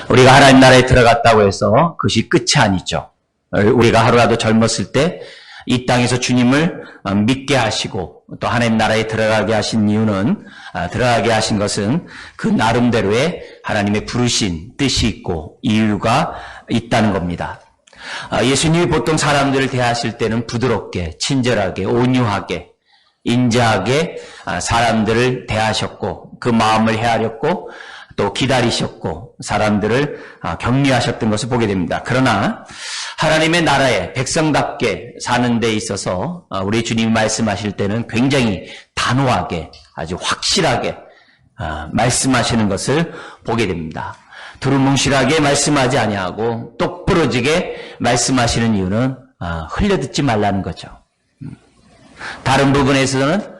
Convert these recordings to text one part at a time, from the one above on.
우리가 하나님 나라에 들어갔다고 해서 그것이 끝이 아니죠. 우리가 하루라도 젊었을 때 이 땅에서 주님을 믿게 하시고 또 하나님 나라에 들어가게 하신 이유는, 들어가게 하신 것은 그 나름대로의 하나님의 부르신 뜻이 있고 이유가 있다는 겁니다. 예수님이 보통 사람들을 대하실 때는 부드럽게, 친절하게, 온유하게, 인자하게 사람들을 대하셨고 그 마음을 헤아렸고 또 기다리셨고 사람들을 격려하셨던 것을 보게 됩니다. 그러나 하나님의 나라에 백성답게 사는 데 있어서 우리 주님이 말씀하실 때는 굉장히 단호하게, 아주 확실하게 말씀하시는 것을 보게 됩니다. 두루뭉실하게 말씀하지 아니하고 똑부러지게 말씀하시는 이유는 흘려듣지 말라는 거죠. 다른 부분에서는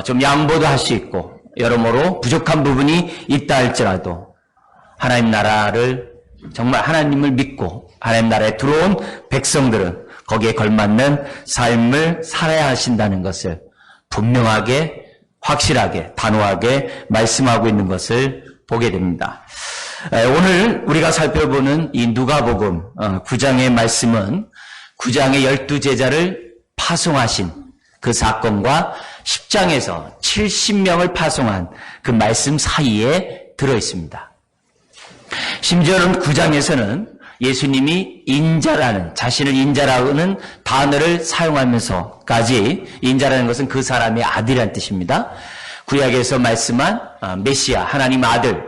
좀 양보도 할 수 있고 여러모로 부족한 부분이 있다 할지라도 하나님 나라를 정말 하나님을 믿고 하나님 나라에 들어온 백성들은 거기에 걸맞는 삶을 살아야 하신다는 것을 분명하게, 확실하게, 단호하게 말씀하고 있는 것을 보게 됩니다. 오늘 우리가 살펴보는 이 누가복음 9장의 말씀은 9장의 12제자를 파송하신 그 사건과 10장에서 70명을 파송한 그 말씀 사이에 들어있습니다. 심지어는 9장에서는 예수님이 인자라는, 자신을 인자라는 단어를 사용하면서까지, 인자라는 것은 그 사람의 아들이라는 뜻입니다. 구약에서 말씀한 메시아, 하나님 아들,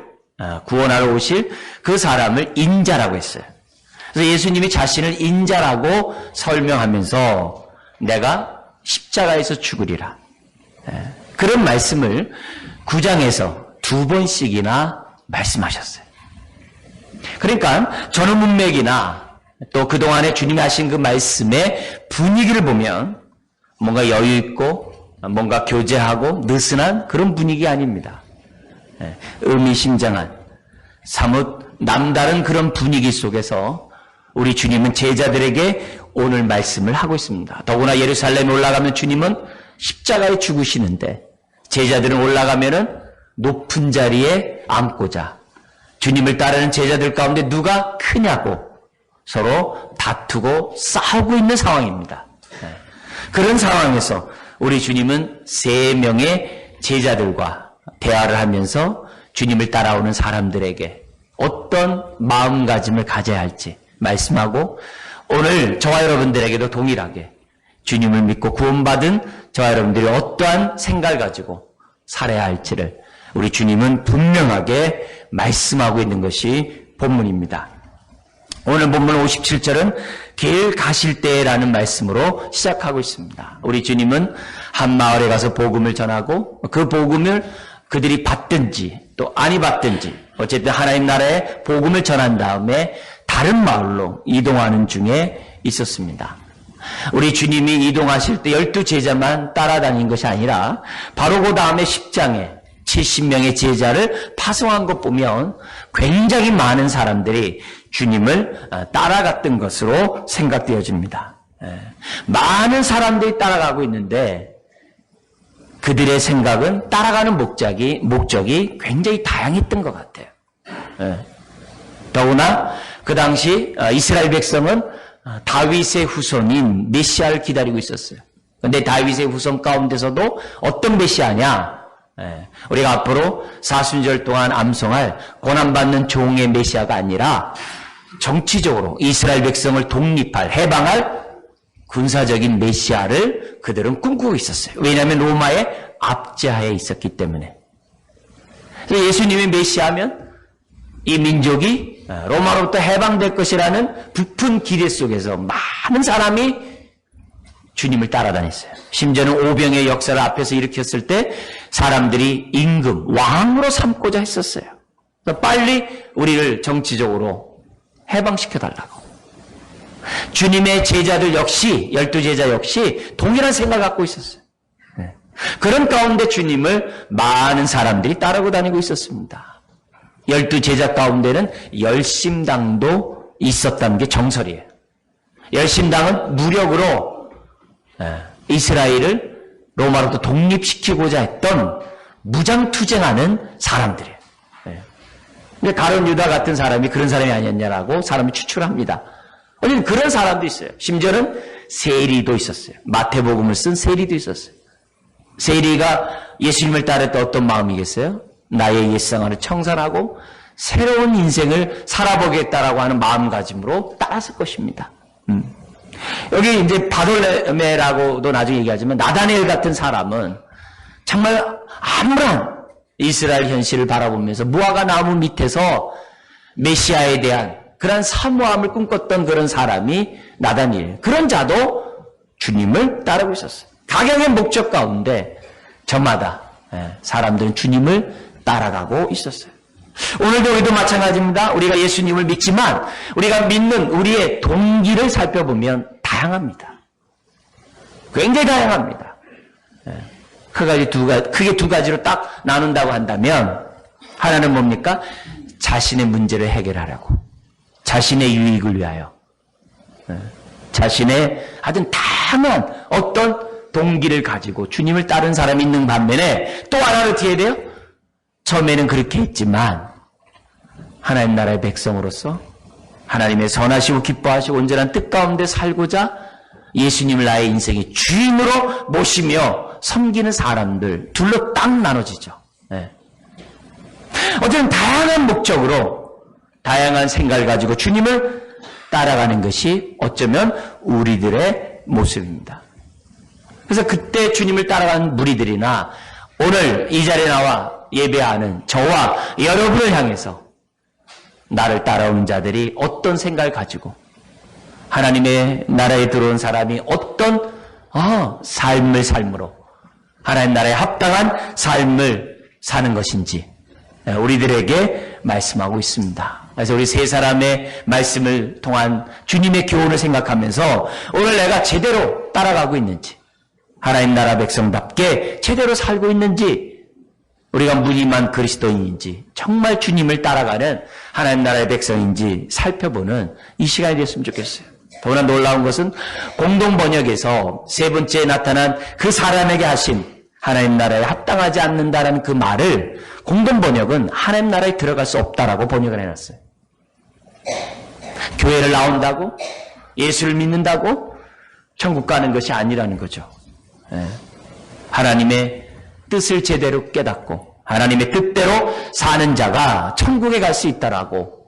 구원하러 오실 그 사람을 인자라고 했어요. 그래서 예수님이 자신을 인자라고 설명하면서 내가 십자가에서 죽으리라, 그런 말씀을 9장에서 2번씩이나 말씀하셨어요. 그러니까 전후 문맥이나 또 그동안에 주님이 하신 그 말씀의 분위기를 보면 뭔가 여유 있고 뭔가 교제하고 느슨한 그런 분위기 아닙니다. 의미심장한, 사뭇 남다른 그런 분위기 속에서 우리 주님은 제자들에게 오늘 말씀을 하고 있습니다. 더구나 예루살렘에 올라가면 주님은 십자가에 죽으시는데 제자들은 올라가면은 높은 자리에 앉고자 주님을 따르는 제자들 가운데 누가 크냐고 서로 다투고 싸우고 있는 상황입니다. 그런 상황에서 우리 주님은 3명의 제자들과 대화를 하면서 주님을 따라오는 사람들에게 어떤 마음가짐을 가져야 할지 말씀하고, 오늘 저와 여러분들에게도 동일하게 주님을 믿고 구원받은 저와 여러분들이 어떠한 생각을 가지고 살아야 할지를 우리 주님은 분명하게 말씀하고 있는 것이 본문입니다. 오늘 본문 57절은 길 가실 때라는 말씀으로 시작하고 있습니다. 우리 주님은 한 마을에 가서 복음을 전하고 그 복음을 그들이 받든지 또 아니 받든지 어쨌든 하나님 나라의 복음을 전한 다음에 다른 마을로 이동하는 중에 있었습니다. 우리 주님이 이동하실 때 12제자만 따라다닌 것이 아니라 바로 그 다음에 10장에 70명의 제자를 파송한 것 보면 굉장히 많은 사람들이 주님을 따라갔던 것으로 생각되어집니다. 많은 사람들이 따라가고 있는데 그들의 생각은 따라가는 목적이 굉장히 다양했던 것 같아요. 더구나 그 당시 이스라엘 백성은 다윗의 후손인 메시아를 기다리고 있었어요. 그런데 다윗의 후손 가운데서도 어떤 메시아냐? 우리가 앞으로 사순절 동안 암송할 고난받는 종의 메시아가 아니라 정치적으로 이스라엘 백성을 독립할, 해방할 군사적인 메시아를 그들은 꿈꾸고 있었어요. 왜냐하면 로마의 압제하에 있었기 때문에. 그래서 예수님이 메시아면 이 민족이 로마로부터 해방될 것이라는 부푼 기대 속에서 많은 사람이 주님을 따라다녔어요. 심지어는 오병의 역사를 앞에서 일으켰을 때 사람들이 임금, 왕으로 삼고자 했었어요. 빨리 우리를 정치적으로 해방시켜달라고. 주님의 제자들 역시, 12제자 역시 동일한 생각을 갖고 있었어요. 그런 가운데 주님을 많은 사람들이 따르고 다니고 있었습니다. 12제자 가운데는 열심당도 있었다는 게 정설이에요. 열심당은 무력으로 이스라엘을 로마로부터 독립시키고자 했던 무장투쟁하는 사람들이에요. 근데 가룟 유다 같은 사람이 그런 사람이 아니었냐라고 사람이 추측합니다. 어쨌든 그런 사람도 있어요. 심지어는 세리도 있었어요. 마태복음을 쓴 세리도 있었어요. 세리가 예수님을 따를 때 어떤 마음이겠어요? 나의 옛생활을 청산하고 새로운 인생을 살아보겠다라고 하는 마음가짐으로 따랐을 것입니다. 여기 이제 바돌레메라고도 나중에 얘기하지만 나다니엘 같은 사람은 정말 암울한 이스라엘 현실을 바라보면서 무화과 나무 밑에서 메시아에 대한 그런 사모함을 꿈꿨던 그런 사람이 나다니엘. 그런 자도 주님을 따르고 있었어요. 각양의 목적 가운데 저마다 사람들은 주님을 따라가고 있었어요. 오늘도 우리도 마찬가지입니다. 우리가 예수님을 믿지만 우리가 믿는 우리의 동기를 살펴보면 다양합니다. 굉장히 다양합니다. 크게 두 가지로 딱 나눈다고 한다면 하나는 뭡니까? 자신의 문제를 해결하려고, 자신의 유익을 위하여, 자신의 아주 다양한 어떤 동기를 가지고 주님을 따른 사람이 있는 반면에 또 하나는 어떻게 돼요? 처음에는 그렇게 했지만 하나님 나라의 백성으로서 하나님의 선하시고 기뻐하시고 온전한 뜻 가운데 살고자 예수님을 나의 인생의 주인으로 모시며 섬기는 사람들 둘로 딱 나눠지죠. 어쨌든 다양한 목적으로 다양한 생각을 가지고 주님을 따라가는 것이 어쩌면 우리들의 모습입니다. 그래서 그때 주님을 따라가는 무리들이나 오늘 이 자리에 나와 예배하는 저와 여러분을 향해서 나를 따라오는 자들이 어떤 생각을 가지고 하나님의 나라에 들어온 사람이 어떤 삶을 삶으로 하나님 나라에 합당한 삶을 사는 것인지 우리들에게 말씀하고 있습니다. 그래서 우리 세 사람의 말씀을 통한 주님의 교훈을 생각하면서 오늘 내가 제대로 따라가고 있는지, 하나님 나라 백성답게 제대로 살고 있는지, 우리가 무늬만 그리스도인인지 정말 주님을 따라가는 하나님 나라의 백성인지 살펴보는 이 시간이 됐으면 좋겠어요. 더구나 놀라운 것은 공동번역에서 세 번째에 나타난 그 사람에게 하신 하나님 나라에 합당하지 않는다라는 그 말을 공동번역은 하나님 나라에 들어갈 수 없다라고 번역을 해놨어요. 교회를 나온다고? 예수를 믿는다고? 천국 가는 것이 아니라는 거죠. 하나님의 뜻을 제대로 깨닫고 하나님의 뜻대로 사는 자가 천국에 갈 수 있다라고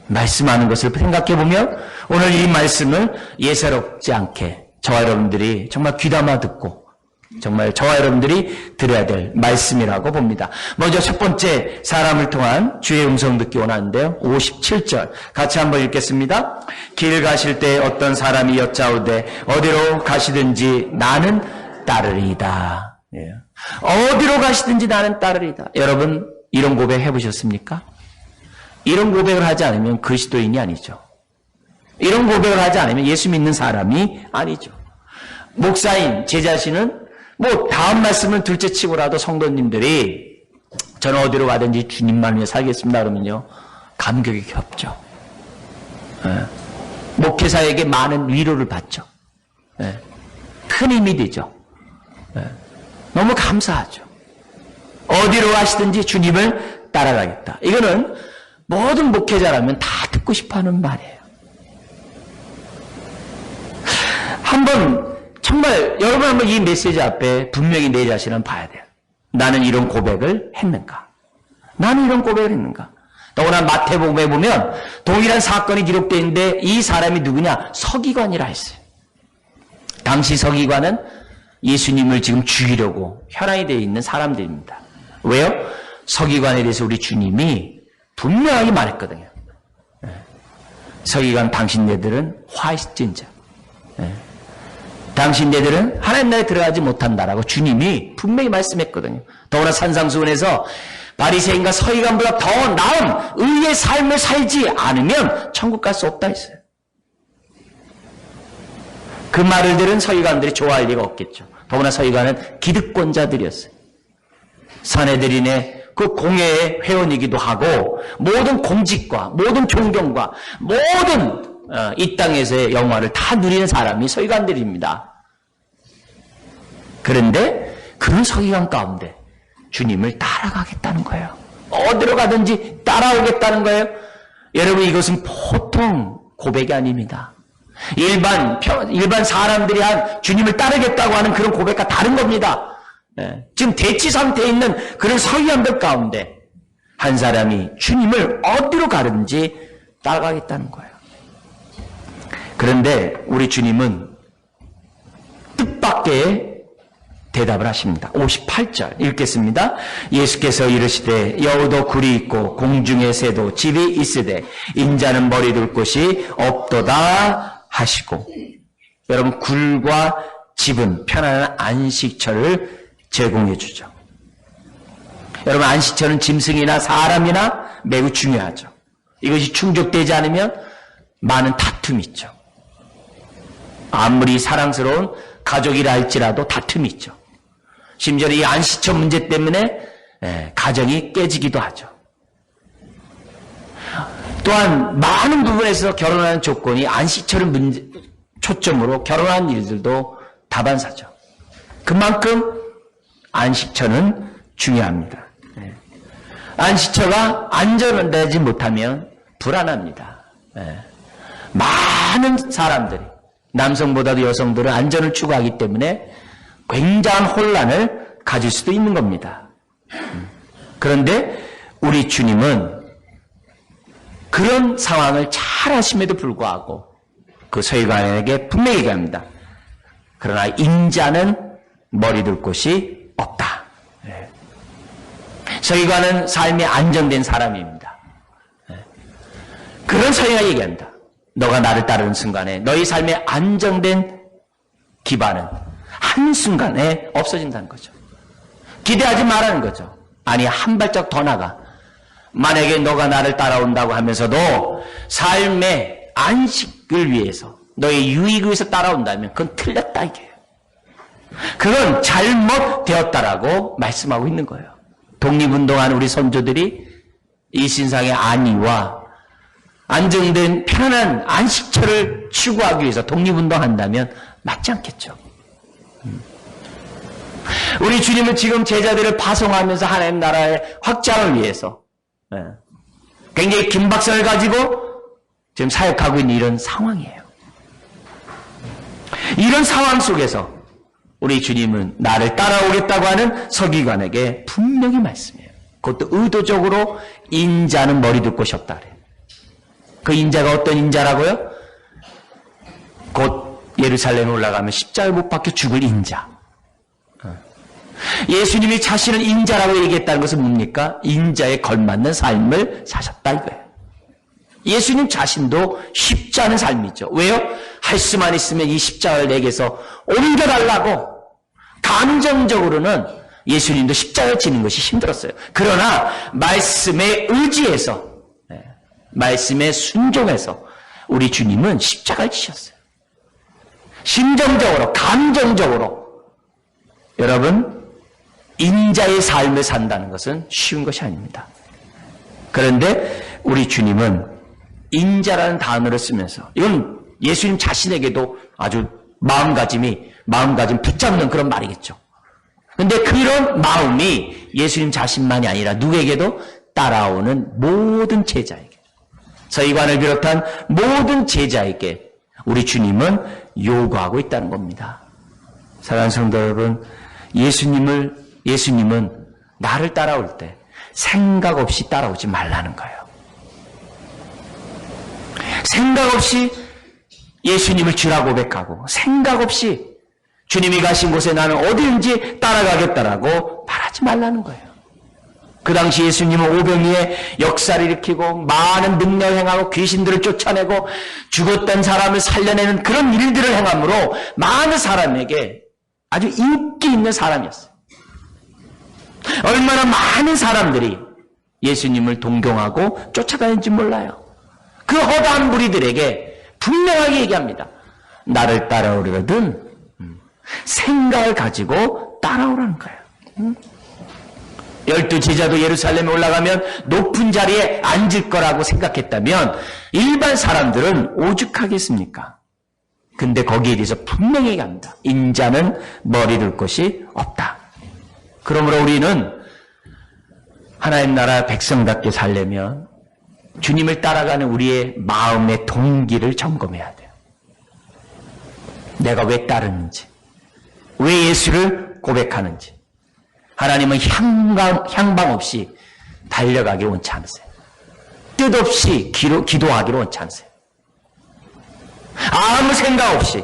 말씀하는 것을 생각해보면 오늘 이 말씀을 예사롭지 않게 저와 여러분들이 정말 귀담아 듣고 정말 저와 여러분들이 들어야 될 말씀이라고 봅니다. 먼저 첫 번째 사람을 통한 주의 음성 듣기 원하는데요. 57절 같이 한번 읽겠습니다. 길 가실 때 어떤 사람이 여짜오되 어디로 가시든지 나는 따르리이다. 어디로 가시든지 나는 따르리이다. 여러분 이런 고백 해보셨습니까? 이런 고백을 하지 않으면 그리스도인이 아니죠. 이런 고백을 하지 않으면 예수 믿는 사람이 아니죠. 목사인 제 자신은 다음 말씀은 둘째 치고라도 성도님들이 저는 어디로 가든지 주님만 위해 살겠습니다 그러면요 감격이 겹죠. 목회사에게 많은 위로를 받죠. 큰 힘이 되죠. 너무 감사하죠. 어디로 가시든지 주님을 따라가겠다. 이거는 모든 목회자라면 다 듣고 싶어하는 말이에요. 정말 여러분 한번 이 메시지 앞에 분명히 내 자신을 봐야 돼요. 나는 이런 고백을 했는가? 나는 이런 고백을 했는가? 더구나 마태복음에 보면 동일한 사건이 기록되어 있는데 이 사람이 누구냐? 서기관이라 했어요. 당시 서기관은 예수님을 지금 죽이려고 현황이 되어 있는 사람들입니다. 왜요? 서기관에 대해서 우리 주님이 분명하게 말했거든요. 서기관 당신네들은 화이트진자. 당신네들은 하나님 나라에 들어가지 못한다라고 주님이 분명히 말씀했거든요. 더구나 산상수훈에서 바리새인과 서기관보다 더 나은 의의 삶을 살지 않으면 천국 갈 수 없다 했어요. 그 말을 들은 서기관들이 좋아할 리가 없겠죠. 더구나 서기관은 기득권자들이었어요. 사내들인의 그 공회의 회원이기도 하고 모든 공직과 모든 존경과 모든 이 땅에서의 영화를 다 누리는 사람이 서기관들입니다. 그런데 그런 서기관 가운데 주님을 따라가겠다는 거예요. 어디로 가든지 따라오겠다는 거예요. 여러분, 이것은 보통 고백이 아닙니다. 일반 사람들이 한 주님을 따르겠다고 하는 그런 고백과 다른 겁니다. 지금 대치 상태에 있는 그런 서기관들 가운데 한 사람이 주님을 어디로 가든지 따라가겠다는 거예요. 그런데 우리 주님은 뜻밖의 대답을 하십니다. 58절 읽겠습니다. 예수께서 이르시되 여우도 굴이 있고 공중의 새도 집이 있으되 인자는 머리 둘 곳이 없도다 하시고, 여러분, 굴과 집은 편안한 안식처를 제공해 주죠. 여러분, 안식처는 짐승이나 사람이나 매우 중요하죠. 이것이 충족되지 않으면 많은 다툼이 있죠. 아무리 사랑스러운 가족이라 할지라도 다툼이 있죠. 심지어 이 안식처 문제 때문에 가정이 깨지기도 하죠. 또한 많은 부분에서 결혼하는 조건이 안식처를 초점으로 결혼하는 일들도 다반사죠. 그만큼 안식처는 중요합니다. 안식처가 안전되지 못하면 불안합니다. 많은 사람들이, 남성보다도 여성들은 안전을 추구하기 때문에 굉장한 혼란을 가질 수도 있는 겁니다. 그런데 우리 주님은 그런 상황을 잘 아심에도 불구하고 그 서기관에게 분명히 얘기합니다. 그러나 인자는 머리 둘 곳이 없다. 서기관은 삶이 안정된 사람입니다. 그런 서기관이 얘기합니다. 너가 나를 따르는 순간에 너희 삶의 안정된 기반은 한순간에 없어진다는 거죠. 기대하지 말라는 거죠. 아니, 한 발짝 더 나가. 만약에 너가 나를 따라온다고 하면서도 삶의 안식을 위해서, 너의 유익을 위해서 따라온다면 그건 틀렸다 이게요. 그건 잘못되었다라고 말씀하고 있는 거예요. 독립운동하는 우리 선조들이 이 신상의 안위와 안정된 편안한 안식처를 추구하기 위해서 독립운동한다면 맞지 않겠죠. 우리 주님은 지금 제자들을 파송하면서 하나님 나라의 확장을 위해서 굉장히 긴박성을 가지고 지금 사역하고 있는 이런 상황이에요. 이런 상황 속에서 우리 주님은 나를 따라오겠다고 하는 서기관에게 분명히 말씀해요. 그것도 의도적으로 인자는 머리 둘 곳이 없다 그래요. 그 인자가 어떤 인자라고요? 곧 예루살렘에 올라가면 십자가에 못 박혀 죽을 인자. 예수님이 자신을 인자라고 얘기했다는 것은 뭡니까? 인자에 걸맞는 삶을 사셨다 이거예요. 예수님 자신도 쉽지 않은 삶이죠. 왜요? 할 수만 있으면 이 십자가를 내게서 옮겨달라고. 감정적으로는 예수님도 십자가를 지는 것이 힘들었어요. 그러나 말씀에 의지해서, 말씀에 순종해서 우리 주님은 십자가를 지셨어요. 심정적으로, 감정적으로. 여러분, 인자의 삶을 산다는 것은 쉬운 것이 아닙니다. 그런데 우리 주님은 인자라는 단어를 쓰면서, 이건 예수님 자신에게도 아주 마음가짐 붙잡는 그런 말이겠죠. 그런데 그런 마음이 예수님 자신만이 아니라 누구에게도 따라오는 모든 제자에게, 서기관을 비롯한 모든 제자에게 우리 주님은 요구하고 있다는 겁니다. 사랑하는 성도 여러분, 예수님은 나를 따라올 때 생각 없이 따라오지 말라는 거예요. 생각 없이 예수님을 주라 고백하고, 생각 없이 주님이 가신 곳에 나는 어디든지 따라가겠다라고 말하지 말라는 거예요. 그 당시 예수님은 오병이의 역사를 일으키고 많은 능력을 행하고 귀신들을 쫓아내고 죽었던 사람을 살려내는 그런 일들을 행함으로 많은 사람에게 아주 인기 있는 사람이었어요. 얼마나 많은 사람들이 예수님을 동경하고 쫓아다니는지 몰라요. 그 허다한 무리들에게 분명하게 얘기합니다. 나를 따라오려거든 생각을 가지고 따라오라는 거예요. 12 제자도 예루살렘에 올라가면 높은 자리에 앉을 거라고 생각했다면 일반 사람들은 오죽하겠습니까? 근데 거기에 대해서 분명히 얘기합니다. 인자는 머리 둘 곳이 없다. 그러므로 우리는 하나님 나라 백성답게 살려면 주님을 따라가는 우리의 마음의 동기를 점검해야 돼요. 내가 왜 따르는지, 왜 예수를 고백하는지. 하나님은 향방 없이 달려가기를 원치 않으세요. 뜻없이 기도하기를 원치 않으세요. 아무 생각 없이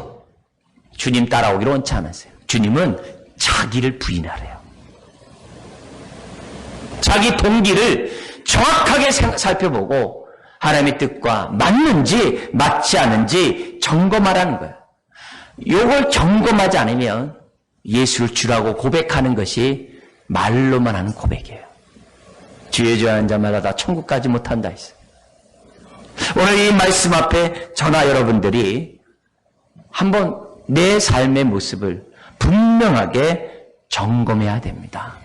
주님 따라오기를 원치 않으세요. 주님은 자기를 부인하래요. 자기 동기를 정확하게 살펴보고 하나님의 뜻과 맞는지 맞지 않은지 점검하라는 거예요. 이걸 점검하지 않으면 예수를 주라고 고백하는 것이 말로만 하는 고백이에요. 주의 주 하는 자마다 다 천국 가지 못한다 했어요. 오늘 이 말씀 앞에 저나 여러분들이 한번 내 삶의 모습을 분명하게 점검해야 됩니다.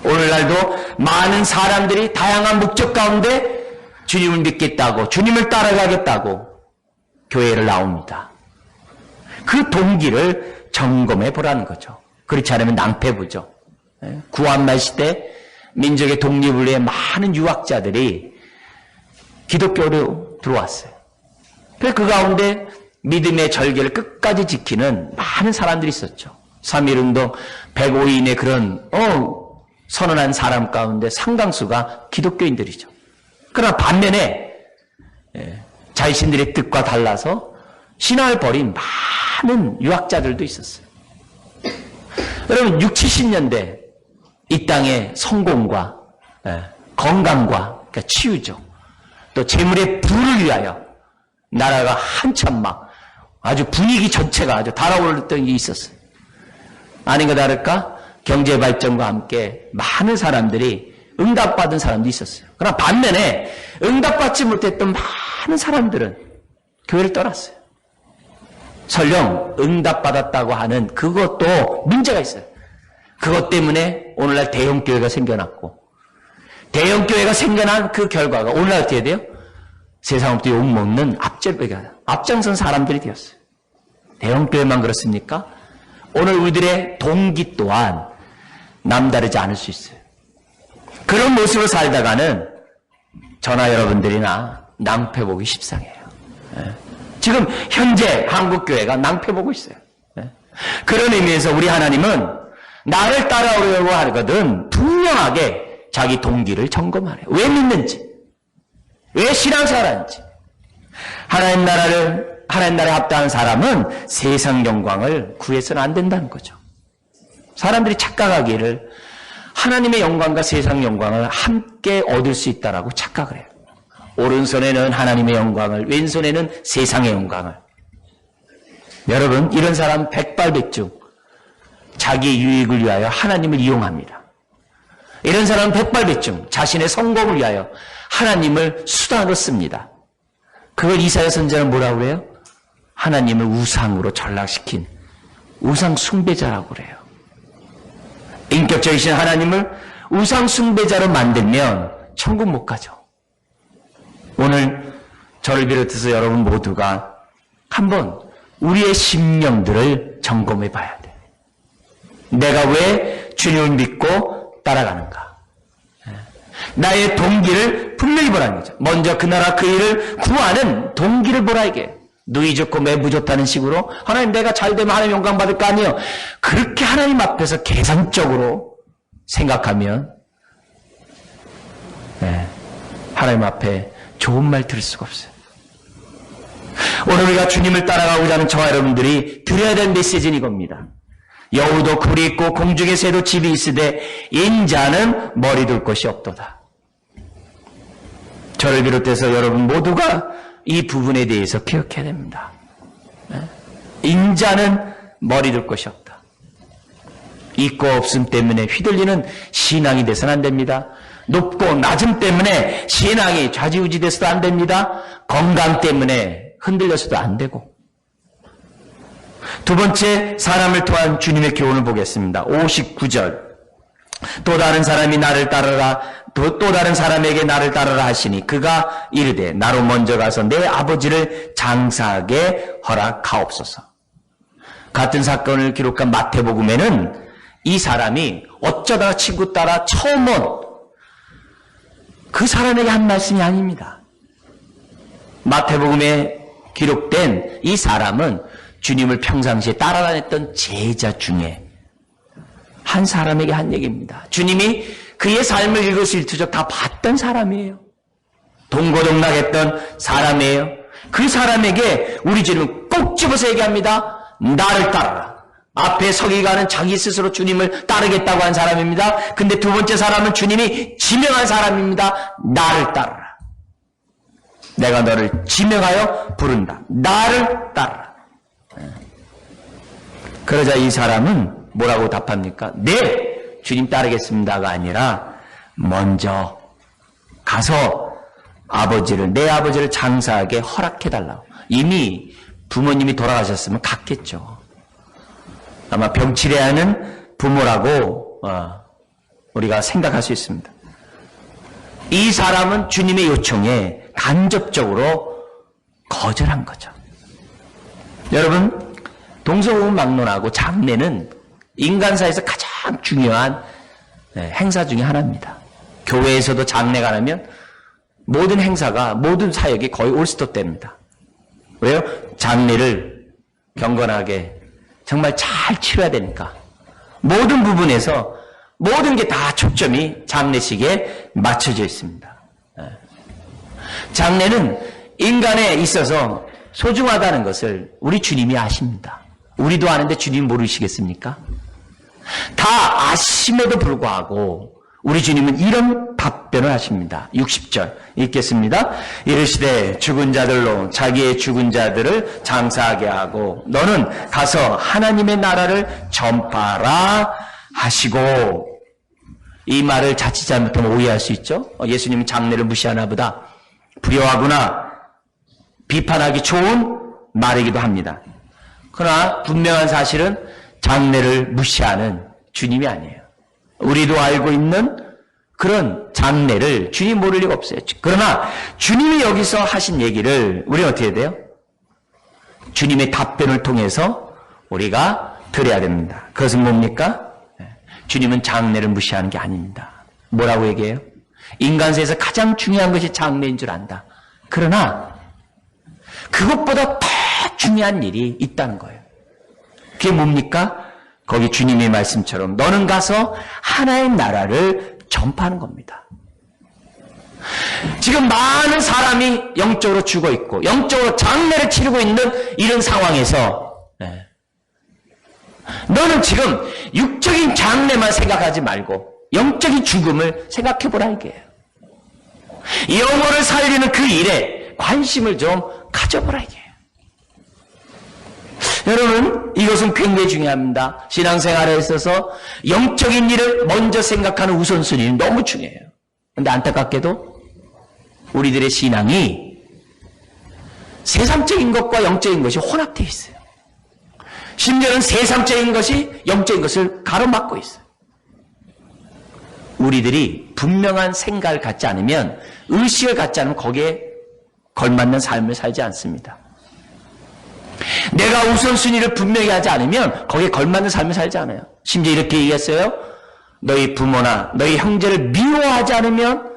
오늘날도 많은 사람들이 다양한 목적 가운데 주님을 믿겠다고, 주님을 따라가겠다고 교회를 나옵니다. 그 동기를 점검해 보라는 거죠. 그렇지 않으면 낭패보죠. 구한말 시대 민족의 독립을 위해 많은 유학자들이 기독교로 들어왔어요. 그래서 그 가운데 믿음의 절개를 끝까지 지키는 많은 사람들이 있었죠. 3.1운동 105인의 그런 선언한 사람 가운데 상당수가 기독교인들이죠. 그러나 반면에 자신들의 뜻과 달라서 신앙을 버린 많은 유학자들도 있었어요. 여러분 60, 70년대 이 땅의 성공과 건강과 그러니까 치유죠. 또 재물의 부를 위하여 나라가 한참 막 아주 분위기 전체가 아주 달아오르던 게 있었어요. 아닌가 다를까 경제 발전과 함께 많은 사람들이 응답받은 사람도 있었어요. 그러나 반면에 응답받지 못했던 많은 사람들은 교회를 떠났어요. 설령 응답받았다고 하는 그것도 문제가 있어요. 그것 때문에 오늘날 대형교회가 생겨났고 대형교회가 생겨난 그 결과가 오늘날 어떻게 돼요? 세상부터 욕먹는 앞장선 사람들이 되었어요. 대형교회만 그렇습니까? 오늘 우리들의 동기 또한 남다르지 않을 수 있어요. 그런 모습을 살다가는 저나 여러분들이나 낭패보기 십상해요. 지금 현재 한국교회가 낭패보고 있어요. 그런 의미에서 우리 하나님은 나를 따라오려고 하거든 분명하게 자기 동기를 점검하래요. 왜 믿는지, 왜 신앙생활하는지. 하나님 나라에 합당한 사람은 세상 영광을 구해서는 안 된다는 거죠. 사람들이 착각하기를 하나님의 영광과 세상 영광을 함께 얻을 수 있다라고 착각을 해요. 오른손에는 하나님의 영광을, 왼손에는 세상의 영광을. 여러분, 이런 사람 백발백중 자기의 유익을 위하여 하나님을 이용합니다. 이런 사람은 백발백중 자신의 성공을 위하여 하나님을 수단으로 씁니다. 그걸 이사야 선지자는 뭐라고 그래요? 하나님을 우상으로 전락시킨 우상 숭배자라고 그래요. 인격적이신 하나님을 우상 숭배자로 만들면 천국 못 가죠. 오늘 저를 비롯해서 여러분 모두가 한번 우리의 심령들을 점검해 봐야 돼. 내가 왜 주님을 믿고 따라가는가? 나의 동기를 분명히 보라는 거죠. 먼저 그 나라 그 일을 구하는 동기를 보라 이게. 누이 좋고 매부 좋다는 식으로 하나님 내가 잘 되면 하나님 영광 받을 거 아니에요. 그렇게 하나님 앞에서 계산적으로 생각하면 하나님 앞에 좋은 말 들을 수가 없어요. 오늘 우리가 주님을 따라가고자 하는 저와 여러분들이 드려야 될 메시지는 이겁니다. 여우도 굴이 있고 공중의 새도 집이 있으되 인자는 머리 둘 곳이 없도다. 저를 비롯해서 여러분 모두가 이 부분에 대해서 기억해야 됩니다. 인자는 머리 둘 곳이 없다. 있고 없음 때문에 휘둘리는 신앙이 돼서는 안 됩니다. 높고 낮음 때문에 신앙이 좌지우지 돼서도 안 됩니다. 건강 때문에 흔들려서도 안 되고. 두 번째 사람을 통한 주님의 교훈을 보겠습니다. 59절. 또 다른 사람이 나를 따르라 또 다른 사람에게 나를 따르라 하시니 그가 이르되 나로 먼저 가서 내 아버지를 장사하게 허락하옵소서. 같은 사건을 기록한 마태복음에는 이 사람이 어쩌다가 친구 따라 처음 온 그 사람에게 한 말씀이 아닙니다. 마태복음에 기록된 이 사람은 주님을 평상시에 따라다녔던 제자 중에 한 사람에게 한 얘기입니다. 주님이 그의 삶을 일거수일투족 다 봤던 사람이에요. 동고동락했던 사람이에요. 그 사람에게 우리 주님은 꼭 집어서 얘기합니다. 나를 따르라. 앞에 서기가 하는 자기 스스로 주님을 따르겠다고 한 사람입니다. 근데 두 번째 사람은 주님이 지명한 사람입니다. 나를 따르라. 내가 너를 지명하여 부른다. 나를 따르라. 그러자 이 사람은 뭐라고 답합니까? 네, 주님 따르겠습니다가 아니라 먼저 가서 내 아버지를 장사하게 허락해달라고. 이미 부모님이 돌아가셨으면 갔겠죠. 아마 병치레 하는 부모라고 우리가 생각할 수 있습니다. 이 사람은 주님의 요청에 간접적으로 거절한 거죠. 여러분, 동서고금막론하고 장례는 인간사에서 가장 중요한 행사 중에 하나입니다. 교회에서도 장례가 나면 모든 행사가, 모든 사역이 거의 올스톱 됩니다. 왜요? 장례를 경건하게 정말 잘 치러야 되니까. 모든 부분에서 모든 게 다 초점이 장례식에 맞춰져 있습니다. 장례는 인간에 있어서 소중하다는 것을 우리 주님이 아십니다. 우리도 아는데 주님 모르시겠습니까? 다 아심에도 불구하고 우리 주님은 이런 답변을 하십니다. 60절 읽겠습니다. 이르시되 죽은 자들로 자기의 죽은 자들을 장사하게 하고 너는 가서 하나님의 나라를 전파하라 하시고. 이 말을 자칫 잘못하면 오해할 수 있죠. 예수님은 장례를 무시하나 보다, 불효하구나, 비판하기 좋은 말이기도 합니다. 그러나 분명한 사실은 장례를 무시하는 주님이 아니에요. 우리도 알고 있는 그런 장례를 주님 모를 리가 없어요. 그러나 주님이 여기서 하신 얘기를 우리는 어떻게 해야 돼요? 주님의 답변을 통해서 우리가 들어야 됩니다. 그것은 뭡니까? 주님은 장례를 무시하는 게 아닙니다. 뭐라고 얘기해요? 인간세에서 가장 중요한 것이 장례인 줄 안다. 그러나 그것보다 더 중요한 일이 있다는 거예요. 그게 뭡니까? 거기 주님의 말씀처럼 너는 가서 하나의 나라를 전파하는 겁니다. 지금 많은 사람이 영적으로 죽어 있고 영적으로 장례를 치르고 있는 이런 상황에서 너는 지금 육적인 장례만 생각하지 말고 영적인 죽음을 생각해보라 이게요. 영혼을 살리는 그 일에 관심을 좀 가져보라 이게요. 여러분, 이것은 굉장히 중요합니다. 신앙생활에 있어서 영적인 일을 먼저 생각하는 우선순위는 너무 중요해요. 그런데 안타깝게도 우리들의 신앙이 세상적인 것과 영적인 것이 혼합되어 있어요. 심지어는 세상적인 것이 영적인 것을 가로막고 있어요. 우리들이 분명한 생각을 갖지 않으면, 의식을 갖지 않으면 거기에 걸맞는 삶을 살지 않습니다. 내가 우선순위를 분명히 하지 않으면 거기에 걸맞는 삶을 살지 않아요. 심지어 이렇게 얘기했어요. 너희 부모나 너희 형제를 미워하지 않으면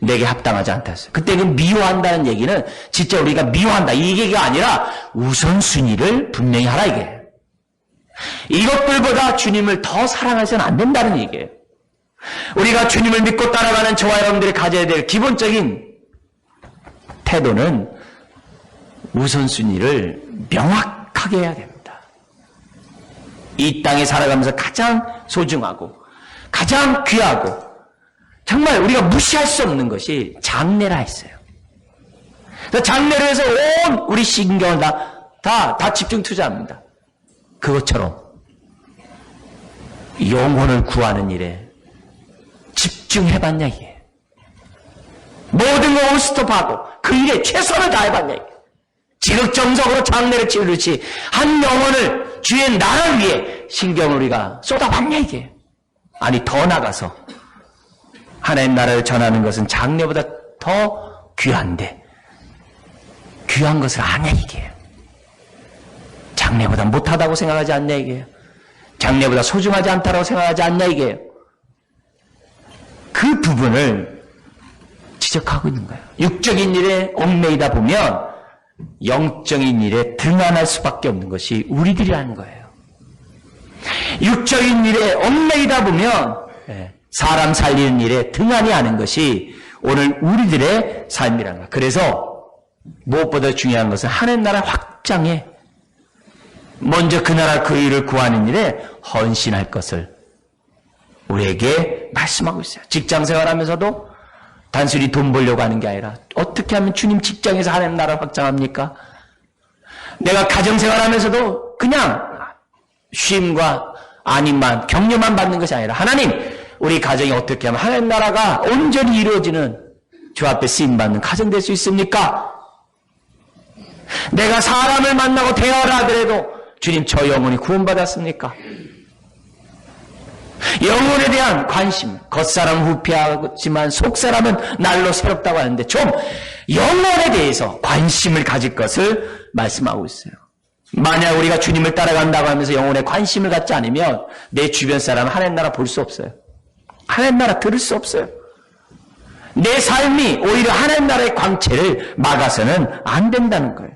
내게 합당하지 않다 했어요. 그때 그 미워한다는 얘기는 진짜 우리가 미워한다 이 얘기가 아니라 우선순위를 분명히 하라 이게. 이것들보다 주님을 더 사랑하셔서는 안 된다는 얘기예요. 우리가 주님을 믿고 따라가는 저와 여러분들이 가져야 될 기본적인 태도는 우선순위를 명확하게 해야 됩니다. 이 땅에 살아가면서 가장 소중하고 가장 귀하고 정말 우리가 무시할 수 없는 것이 장례라 했어요. 장례를 해서 온 우리 신경을 다 집중 투자합니다. 그것처럼 영혼을 구하는 일에 집중해봤냐 이게. 모든 걸 올스톱하고 그 일에 최선을 다해봤냐 이게. 지극정성으로 장례를 치르듯이 한 영혼을 주의 나라를 위해 신경을 우리가 쏟아봤냐 이게. 아니 더 나가서 하나님 나라를 전하는 것은 장례보다 더 귀한데 귀한 것을 아냐 이게. 장례보다 못하다고 생각하지 않냐 이게. 장례보다 소중하지 않다고 생각하지 않냐 이게. 그 부분을 지적하고 있는 거예요. 육적인 일에 얽매이다 보면 영적인 일에 등한할 수밖에 없는 것이 우리들이라는 거예요. 육적인 일에 얽매이다 보면 사람 살리는 일에 등한히 하는 것이 오늘 우리들의 삶이라는 거예요. 그래서 무엇보다 중요한 것은 하나님 나라 확장에 먼저 그 나라 그 일을 구하는 일에 헌신할 것을 우리에게 말씀하고 있어요. 직장 생활하면서도 단순히 돈 벌려고 하는 게 아니라 어떻게 하면 주님 직장에서 하나님 나라를 확장합니까? 내가 가정 생활하면서도 그냥 쉼과 안임만 격려만 받는 것이 아니라 하나님 우리 가정이 어떻게 하면 하나님 나라가 온전히 이루어지는 주 앞에 쓰임받는 가정 될 수 있습니까? 내가 사람을 만나고 대화를 하더라도 주님 저 영혼이 구원받았습니까? 영혼에 대한 관심, 겉사람은 후피하지만 속사람은 날로 새롭다고 하는데 좀 영혼에 대해서 관심을 가질 것을 말씀하고 있어요. 만약 우리가 주님을 따라간다고 하면서 영혼에 관심을 갖지 않으면 내 주변 사람은 하나님 나라 볼 수 없어요. 하나님 나라 들을 수 없어요. 내 삶이 오히려 하나님 나라의 광채를 막아서는 안 된다는 거예요.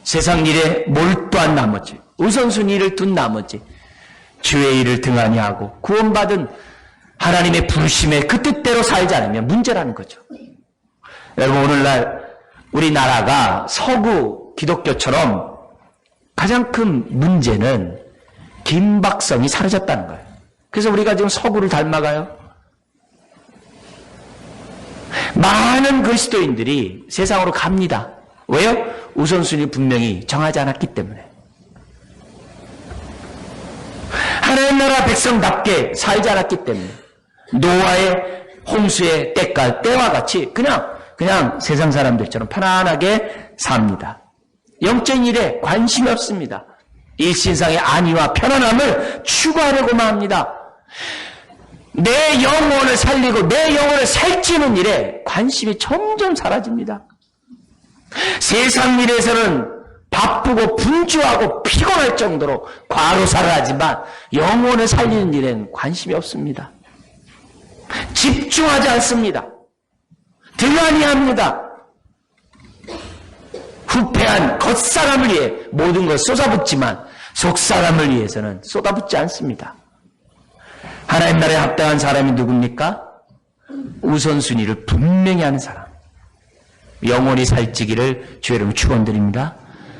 세상 일에 몰두한 나머지, 우선순위를 둔 나머지 주의 일을 등한히 하고 구원받은 하나님의 부르심에 그 뜻대로 살지 않으면 문제라는 거죠. 여러분 오늘날 우리나라가 서구 기독교처럼 가장 큰 문제는 긴박성이 사라졌다는 거예요. 그래서 우리가 지금 서구를 닮아가요. 많은 그리스도인들이 세상으로 갑니다. 왜요? 우선순위 분명히 정하지 않았기 때문에. 하나님 나라 백성답게 살지 않았기 때문에 노아의 홍수의 때와 같이 그냥 세상 사람들처럼 편안하게 삽니다. 영적인 일에 관심이 없습니다. 일신상의 안위와 편안함을 추구하려고만 합니다. 내 영혼을 살리고 내 영혼을 살찌는 일에 관심이 점점 사라집니다. 세상 일에서는 바쁘고 분주하고 피곤할 정도로 과로사를 하지만 영혼을 살리는 일에는 관심이 없습니다. 집중하지 않습니다. 등한히 합니다. 후패한 겉사람을 위해 모든 걸 쏟아붓지만 속사람을 위해서는 쏟아붓지 않습니다. 하나님 나라에 합당한 사람이 누굽니까? 우선순위를 분명히 하는 사람. 영혼이 살찌기를 주의 이름으로 축원드립니다.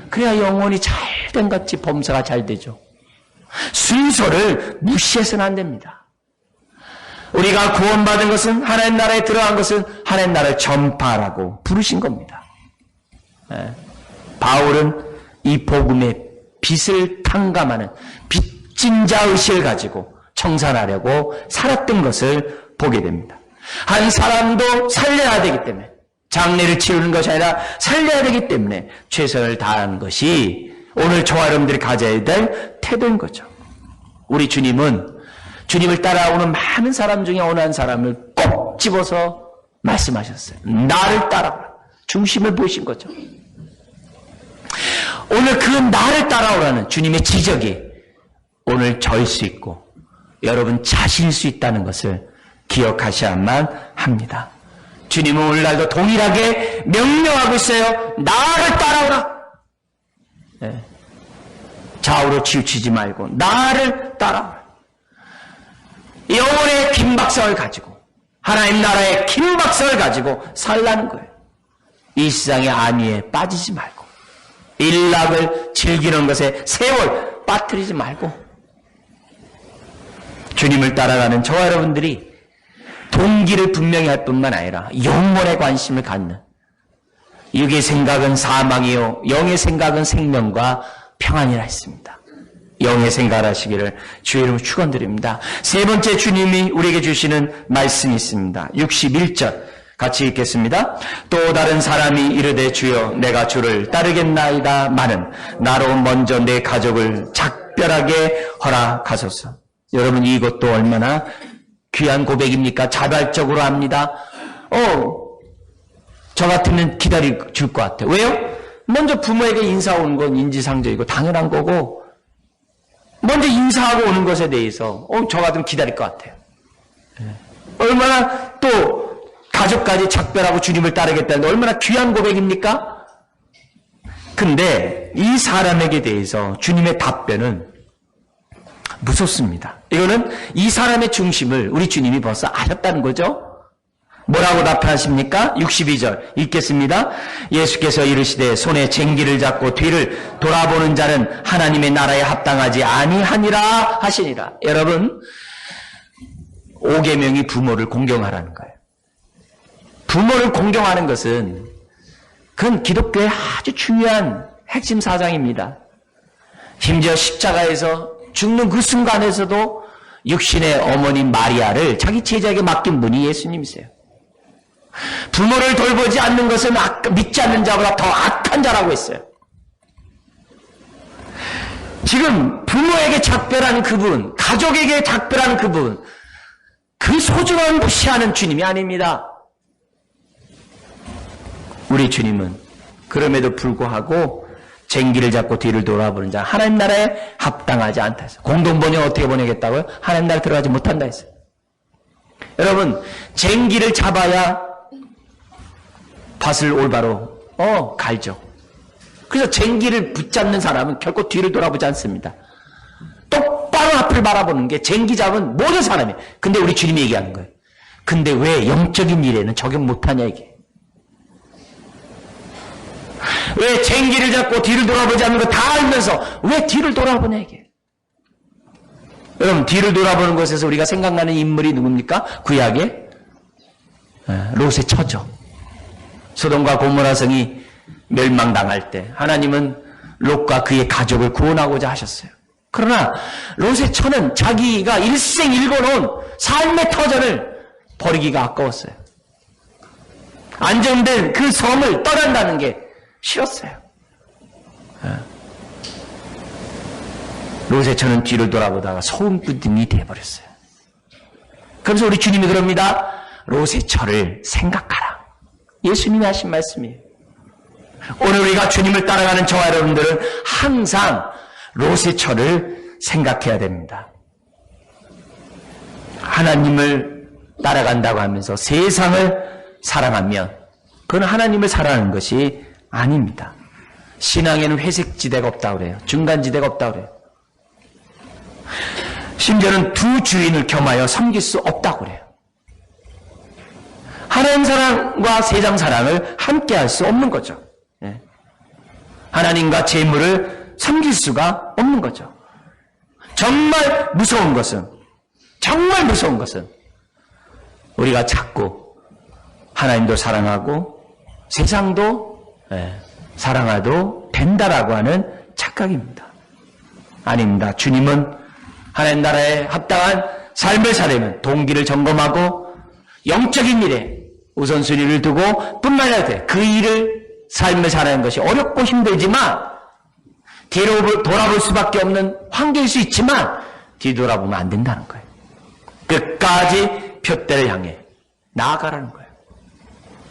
그래야 영혼이 잘된 같이 범사가 잘 되죠. 순서를 무시해서는 안 됩니다. 우리가 구원받은 것은 하나님 나라에 들어간 것은 하나님 나라를 전파하라고 부르신 겁니다. 바울은 이 복음의 빛을 탕감하는 빚진 자 의식을 가지고 청산하려고 살았던 것을 보게 됩니다. 한 사람도 살려야 되기 때문에 장례를 치르는 것이 아니라 살려야 되기 때문에 최선을 다하는 것이 오늘 저와 여러분들이 가져야 될 태도인 거죠. 우리 주님은 주님을 따라오는 많은 사람 중에 어느 한 사람을 꼭 집어서 말씀하셨어요. 나를 따라오라. 중심을 보신 거죠. 오늘 그 나를 따라오라는 주님의 지적이 오늘 저일 수 있고 여러분 자신일 수 있다는 것을 기억하셔야만 합니다. 주님은 오늘날도 동일하게 명령하고 있어요. 나를 따라오라. 네. 좌우로 치우치지 말고 나를 따라오라. 영혼의 긴박성을 가지고 하나님 나라의 긴박성을 가지고 살라는 거예요. 이 세상의 안위에 빠지지 말고 일락을 즐기는 것에 세월 빠뜨리지 말고 주님을 따라가는 저와 여러분들이 동기를 분명히 할 뿐만 아니라 영혼에 관심을 갖는 육의 생각은 사망이요 영의 생각은 생명과 평안이라 했습니다. 영의 생각을 하시기를 주의 이름으로 축원드립니다. 세 번째 주님이 우리에게 주시는 말씀이 있습니다. 61절 같이 읽겠습니다. 또 다른 사람이 이르되 주여 내가 주를 따르겠나이다 마는 나로 먼저 내 가족을 작별하게 허락하소서. 여러분 이것도 얼마나 귀한 고백입니까? 자발적으로 합니다. 저 같으면 기다릴 줄 것 같아요. 왜요? 먼저 부모에게 인사 오는 건 인지상정이고 당연한 거고 먼저 인사하고 오는 것에 대해서 저 같으면 기다릴 것 같아요. 얼마나 또 가족까지 작별하고 주님을 따르겠다는데 얼마나 귀한 고백입니까? 근데 이 사람에게 대해서 주님의 답변은 무섭습니다. 이거는 이 사람의 중심을 우리 주님이 벌써 아셨다는 거죠. 뭐라고 답하십니까? 62절 읽겠습니다. 예수께서 이르시되 손에 쟁기를 잡고 뒤를 돌아보는 자는 하나님의 나라에 합당하지 아니하니라 하시니라. 여러분, 5계명이 부모를 공경하라는 거예요. 부모를 공경하는 것은 그건 기독교의 아주 중요한 핵심 사상입니다. 심지어 십자가에서 죽는 그 순간에서도 육신의 어머니 마리아를 자기 제자에게 맡긴 분이 예수님이세요. 부모를 돌보지 않는 것은 믿지 않는 자보다 더 악한 자라고 했어요. 지금 부모에게 작별한 그분, 가족에게 작별한 그분, 그 소중함을 무시하는 주님이 아닙니다. 우리 주님은 그럼에도 불구하고 쟁기를 잡고 뒤를 돌아보는 자 하나님 나라에 합당하지 않다 했어요. 공동번역 어떻게 보내겠다고요? 하나님 나라에 들어가지 못한다 했어요. 여러분, 쟁기를 잡아야 밭을 올바로 갈죠. 그래서 쟁기를 붙잡는 사람은 결코 뒤를 돌아보지 않습니다. 똑바로 앞을 바라보는 게 쟁기 잡은 모든 사람이에요. 근데 우리 주님이 얘기하는 거예요. 근데 왜 영적인 일에는 적용 못하냐 이게. 왜 쟁기를 잡고 뒤를 돌아보지 않는 거 다 알면서 왜 뒤를 돌아보냐 이게. 여러분, 뒤를 돌아보는 것에서 우리가 생각나는 인물이 누굽니까? 구약의 롯의 처죠. 소돔과 고모라 성이 멸망당할 때 하나님은 롯과 그의 가족을 구원하고자 하셨어요. 그러나 롯의 처는 자기가 일생 일궈놓은 삶의 터전을 버리기가 아까웠어요. 안정된 그 성을 떠난다는 게 싫었어요. 롯의 처는 뒤를 돌아보다가 소금꾼이 되어버렸어요. 그래서 우리 주님이 그럽니다. 롯의 처를 생각하라. 예수님이 하신 말씀이에요. 오늘 우리가 주님을 따라가는 저와 여러분들은 항상 롯의 처를 생각해야 됩니다. 하나님을 따라간다고 하면서 세상을 사랑하면 그건 하나님을 사랑하는 것이 아닙니다. 신앙에는 회색지대가 없다고 그래요. 중간지대가 없다고 그래요. 심지어는 두 주인을 겸하여 섬길 수 없다고 그래요. 하나님 사랑과 세상 사랑을 함께 할 수 없는 거죠. 하나님과 재물을 섬길 수가 없는 거죠. 정말 무서운 것은 우리가 자꾸 하나님도 사랑하고 세상도 사랑해도 된다라고 하는 착각입니다. 아닙니다. 주님은 하나님 나라에 합당한 삶을 살려면 동기를 점검하고 영적인 일에 우선순위를 두고 뿐만이 돼. 그 일을 삶을 살아가는 것이 어렵고 힘들지만 뒤로 돌아볼 수밖에 없는 환경일 수 있지만 뒤돌아보면 안 된다는 거예요. 끝까지 표대를 향해 나아가라는 거예요.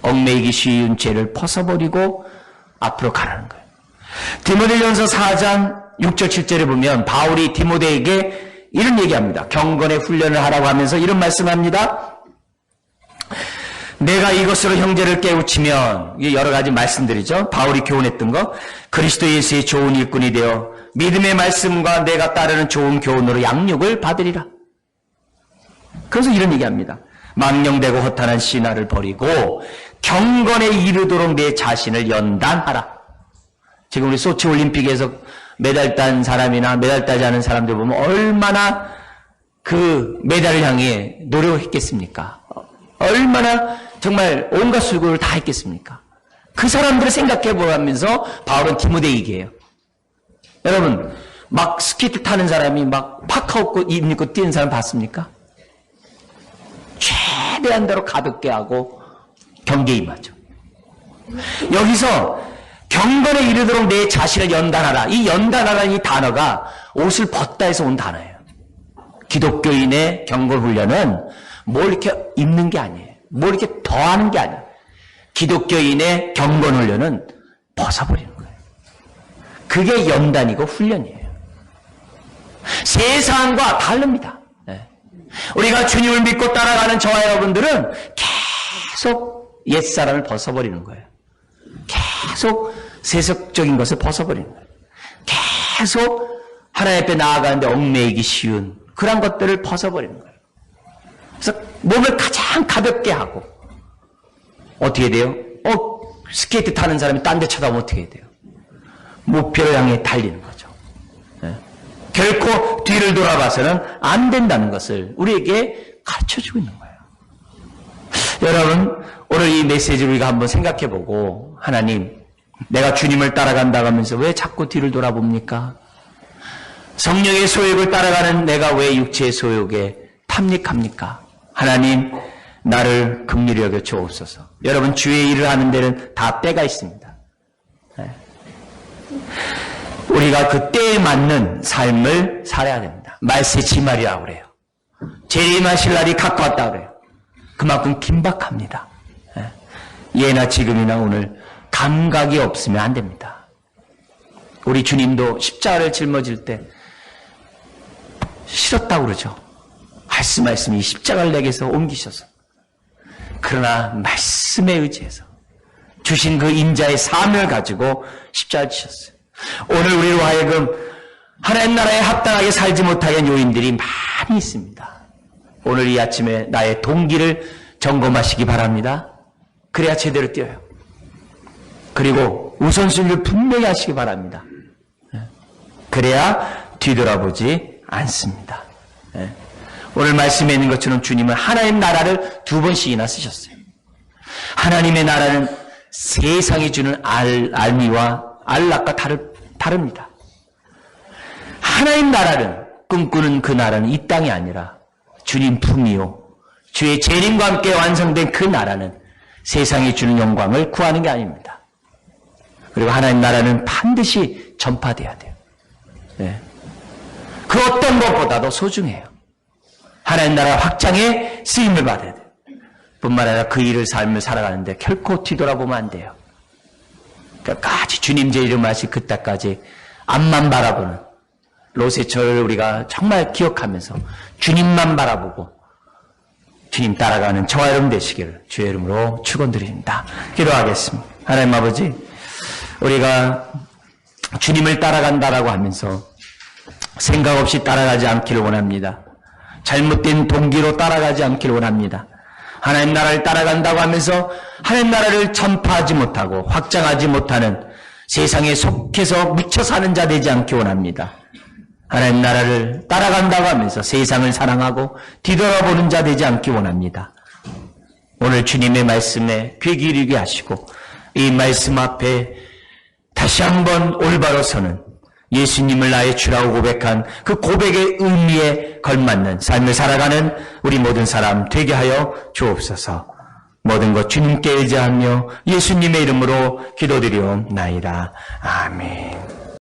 얽매이기 쉬운 죄를 벗어버리고 앞으로 가라는 거예요. 디모데전서 4장 6절 7절에 보면 바울이 디모데에게 이런 얘기합니다. 경건의 훈련을 하라고 하면서 이런 말씀합니다. 내가 이것으로 형제를 깨우치면, 이게 여러 가지 말씀들이죠. 바울이 교훈했던 거. 그리스도 예수의 좋은 일꾼이 되어 믿음의 말씀과 내가 따르는 좋은 교훈으로 양육을 받으리라. 그래서 이런 얘기합니다. 망령되고 허탄한 신화를 버리고 경건에 이르도록 내 자신을 연단하라. 지금 우리 소치 올림픽에서 메달 딴 사람이나 메달 따지 않은 사람들 보면 얼마나 그 메달을 향해 노력했겠습니까? 얼마나 정말 온갖 수고를 다 했겠습니까? 그 사람들을 생각해 보면서 바울은 디모데에게요. 여러분, 막 스케이트 타는 사람이 막 파카 입고 뛰는 사람 봤습니까? 최대한대로 가볍게 하고 경계에 임하죠. 여기서 경건에 이르도록 내 자신을 연단하라. 이 연단하라는 이 단어가 옷을 벗다 해서 온 단어예요. 기독교인의 경건 훈련은 뭘 이렇게 입는 게 아니에요. 뭘 이렇게 더하는 게 아니에요. 기독교인의 경건 훈련은 벗어버리는 거예요. 그게 연단이고 훈련이에요. 세상과 다릅니다. 우리가 주님을 믿고 따라가는 저와 여러분들은 계속 옛사람을 벗어버리는 거예요. 계속 세속적인 것을 벗어버리는 거예요. 계속 하나님 앞에 나아가는데 얽매이기 쉬운 그런 것들을 벗어버리는 거예요. 그래서 몸을 가장 가볍게 하고 어떻게 돼요? 스케이트 타는 사람이 딴 데 쳐다보면 어떻게 돼요? 목표를 향해 달리는 거죠. 네. 결코 뒤를 돌아봐서는 안 된다는 것을 우리에게 가르쳐주고 있는 거예요. 여러분, 오늘 이 메시지를 우리가 한번 생각해보고, 하나님, 내가 주님을 따라간다고 하면서 왜 자꾸 뒤를 돌아봅니까? 성령의 소욕을 따라가는 내가 왜 육체의 소욕에 탐닉합니까? 하나님, 나를 긍휼히 여겨 주옵소서. 여러분, 주의 일을 하는 데는 다 때가 있습니다. 네. 우리가 그 때에 맞는 삶을 살아야 됩니다. 말세지말이라고 그래요. 재림하실 날이 가까웠다고 그래요. 그만큼 긴박합니다. 네. 예나 지금이나 오늘 감각이 없으면 안 됩니다. 우리 주님도 십자가를 짊어질 때 싫었다고 그러죠. 말씀 이 십자가를 내게서 옮기셔서. 그러나 말씀에 의지해서 주신 그 인자의 삶을 가지고 십자가를 지셨어요. 오늘 우리로 하여금 하나님 나라에 합당하게 살지 못하는 요인들이 많이 있습니다. 오늘 이 아침에 나의 동기를 점검하시기 바랍니다. 그래야 제대로 뛰어요. 그리고 우선순위를 분명히 하시기 바랍니다. 그래야 뒤돌아보지 않습니다. 오늘 말씀에 있는 것처럼 주님은 하나님 나라를 2번씩이나 쓰셨어요. 하나님의 나라는 세상이 주는 알미와 안락과 다릅니다. 하나님 나라를 꿈꾸는 그 나라는 이 땅이 아니라 주님 품이요 주의 재림과 함께 완성된 그 나라는 세상이 주는 영광을 구하는 게 아닙니다. 그리고 하나님 나라는 반드시 전파돼야 돼요. 네. 그 어떤 것보다도 소중해요. 하나님 나라 확장에 쓰임을 받아야 돼요. 뿐만 아니라 그 일을 삶을 살아가는데 결코 뒤돌아보면 안 돼요. 끝까지 주님 제 이름 하실 그때까지 앞만 바라보는 로세철을 우리가 정말 기억하면서 주님만 바라보고 주님 따라가는 저와 여러분 되시기를 주의 이름으로 축원드립니다. 기도하겠습니다. 하나님 아버지, 우리가 주님을 따라간다라고 하면서 생각 없이 따라가지 않기를 원합니다. 잘못된 동기로 따라가지 않기를 원합니다. 하나님 나라를 따라간다고 하면서 하나님 나라를 전파하지 못하고 확장하지 못하는 세상에 속해서 묻혀 사는 자 되지 않기 원합니다. 하나님 나라를 따라간다고 하면서 세상을 사랑하고 뒤돌아보는 자 되지 않기 원합니다. 오늘 주님의 말씀에 귀 기울이게 하시고 이 말씀 앞에 다시 한번 올바로 서는 예수님을 나의 주라고 고백한 그 고백의 의미에 걸맞는 삶을 살아가는 우리 모든 사람 되게 하여 주옵소서. 모든 것 주님께 의지하며 예수님의 이름으로 기도드리옵나이다. 아멘.